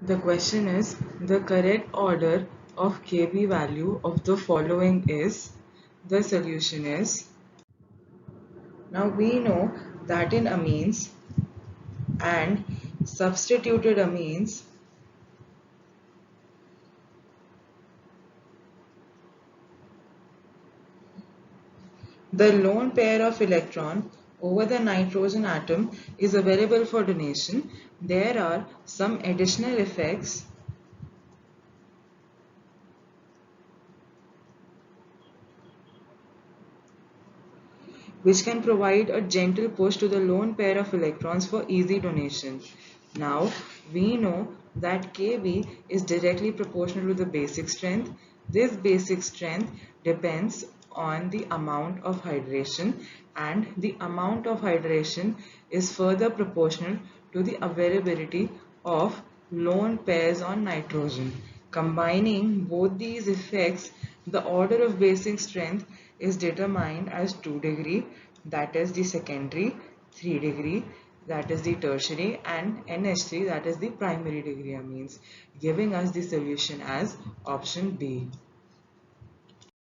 The question is, the correct order of Kb value of the following is, the solution is, now we know that in amines and substituted amines, the lone pair of electron over the nitrogen atom is available for donation. There are some additional effects which can provide a gentle push to the lone pair of electrons for easy donation. Now, we know that Kb is directly proportional to the basic strength. This basic strength depends on the amount of hydration, and the amount of hydration is further proportional to the availability of lone pairs on nitrogen. Combining both these effects, the order of basic strength is determined as 2 degree, that is the secondary, 3 degree, that is the tertiary, and NH3, that is the primary degree amines, giving us the solution as option B.